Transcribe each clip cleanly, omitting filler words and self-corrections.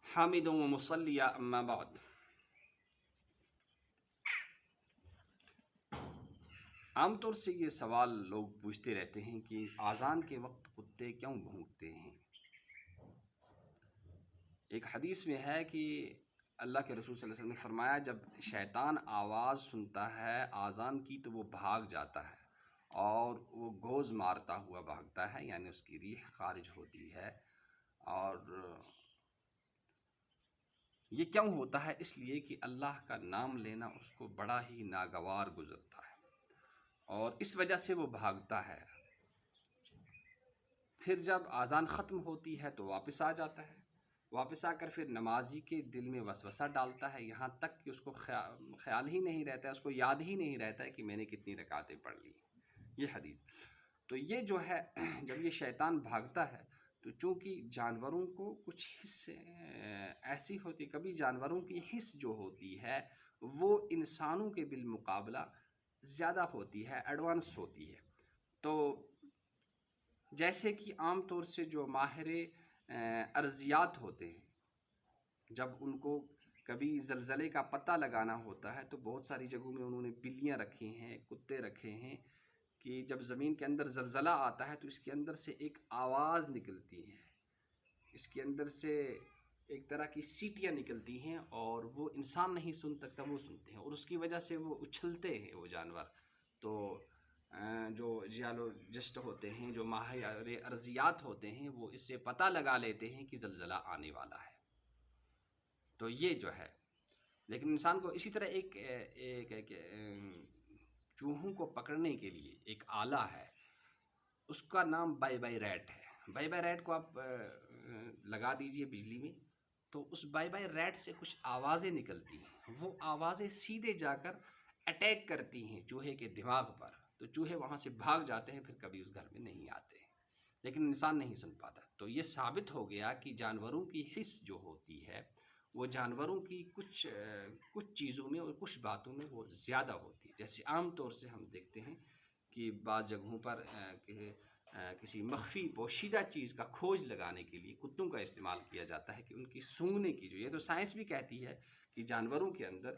حامد و مصلی اما بعد۔ عام طور سے یہ سوال لوگ پوچھتے رہتے ہیں کہ اذان کے وقت کتے کیوں بھونکتے ہیں۔ ایک حدیث میں ہے کہ اللہ کے رسول صلی اللہ علیہ وسلم نے فرمایا، جب شیطان آواز سنتا ہے اذان کی تو وہ بھاگ جاتا ہے اور وہ گوز مارتا ہوا بھاگتا ہے، یعنی اس کی ریح خارج ہوتی ہے۔ اور یہ کیوں ہوتا ہے؟ اس لیے کہ اللہ کا نام لینا اس کو بڑا ہی ناگوار گزرتا ہے اور اس وجہ سے وہ بھاگتا ہے۔ پھر جب اذان ختم ہوتی ہے تو واپس آ جاتا ہے، واپس آ کر پھر نمازی کے دل میں وسوسہ ڈالتا ہے، یہاں تک کہ اس کو خیال ہی نہیں رہتا ہے، اس کو یاد ہی نہیں رہتا ہے کہ میں نے کتنی رکعتیں پڑھ لی۔ یہ حدیث تو یہ جو ہے، جب یہ شیطان بھاگتا ہے تو چونکہ جانوروں کو کچھ حص ایسی ہوتی، کبھی جانوروں کی حص جو ہوتی ہے وہ انسانوں کے بالمقابلہ زیادہ ہوتی ہے، ایڈوانس ہوتی ہے۔ تو جیسے کہ عام طور سے جو ماہر ارضیات ہوتے ہیں، جب ان کو کبھی زلزلے کا پتہ لگانا ہوتا ہے تو بہت ساری جگہوں میں انہوں نے بلیاں رکھی ہیں، کتے رکھے ہیں کہ جب زمین کے اندر زلزلہ آتا ہے تو اس کے اندر سے ایک آواز نکلتی ہے، اس کے اندر سے ایک طرح کی سیٹیاں نکلتی ہیں اور وہ انسان نہیں سن سکتا، وہ سنتے ہیں اور اس کی وجہ سے وہ اچھلتے ہیں وہ جانور۔ تو جو جیالوجسٹ ہوتے ہیں، جو ماہر ارضیات ہوتے ہیں، وہ اس سے پتہ لگا لیتے ہیں کہ زلزلہ آنے والا ہے۔ تو یہ جو ہے، لیکن انسان کو اسی طرح ایک چوہوں کو پکڑنے کے لیے ایک آلہ ہے، اس کا نام بائی ریٹ ہے۔ بائی ریٹ کو آپ لگا دیجئے بجلی میں تو اس بائی ریٹ سے کچھ آوازیں نکلتی ہیں، وہ آوازیں سیدھے جا کر اٹیک کرتی ہیں چوہے کے دماغ پر، تو چوہے وہاں سے بھاگ جاتے ہیں، پھر کبھی اس گھر میں نہیں آتے ہیں، لیکن انسان نہیں سن پاتا۔ تو یہ ثابت ہو گیا کہ جانوروں کی حس جو ہوتی ہے وہ جانوروں کی کچھ چیزوں میں اور کچھ باتوں میں وہ زیادہ ہوتی ہے۔ جیسے عام طور سے ہم دیکھتے ہیں کہ بعض جگہوں پر کسی مخفی پوشیدہ چیز کا کھوج لگانے کے لیے کتوں کا استعمال کیا جاتا ہے کہ ان کی سونگنے کی جو، یہ تو سائنس بھی کہتی ہے کہ جانوروں کے اندر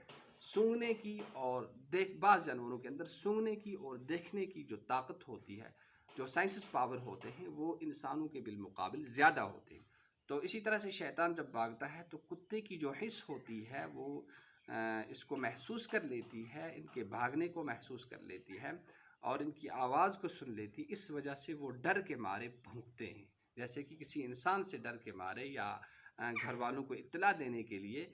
سونگنے کی اور بعض جانوروں کے اندر سونگنے کی اور دیکھنے کی جو طاقت ہوتی ہے، جو سائنسس پاور ہوتے ہیں، وہ انسانوں کے بالمقابل زیادہ ہوتے ہیں۔ تو اسی طرح سے شیطان جب بھاگتا ہے تو کتے کی جو حس ہوتی ہے وہ اس کو محسوس کر لیتی ہے، ان کے بھاگنے کو محسوس کر لیتی ہے اور ان کی آواز کو سن لیتی، اس وجہ سے وہ ڈر کے مارے بھونکتے ہیں، جیسے کہ کسی انسان سے ڈر کے مارے یا گھر والوں کو اطلاع دینے کے لیے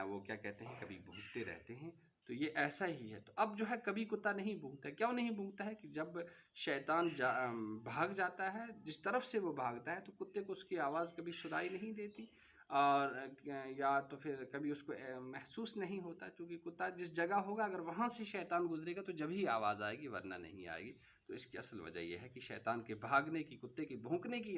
وہ کیا کہتے ہیں، کبھی بھونکتے رہتے ہیں۔ تو یہ ایسا ہی ہے۔ تو اب جو ہے کبھی کتا نہیں بھونکتا ہے۔ کیوں نہیں بھونکتا ہے؟ کہ جب شیطان بھاگ جاتا ہے، جس طرف سے وہ بھاگتا ہے، تو کتے کو اس کی آواز کبھی سنائی نہیں دیتی اور یا تو پھر کبھی اس کو محسوس نہیں ہوتا، کیونکہ کتا جس جگہ ہوگا اگر وہاں سے شیطان گزرے گا تو جب ہی آواز آئے گی، ورنہ نہیں آئے گی۔ تو اس کی اصل وجہ یہ ہے کہ شیطان کے بھاگنے کی، کتے کے بھونکنے کی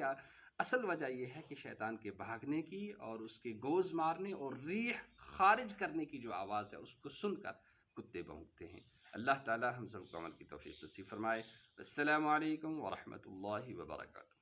اصل وجہ یہ ہے کہ شیطان کے بھاگنے کی اور اس کے گوز مارنے اور ریح خارج کرنے کی جو آواز ہے اس کو سن کر کتے بھونکتے ہیں۔ اللہ تعالی ہم سب کو عمل کی توفیق نصیب فرمائے۔ السلام علیکم ورحمۃ اللہ وبرکاتہ۔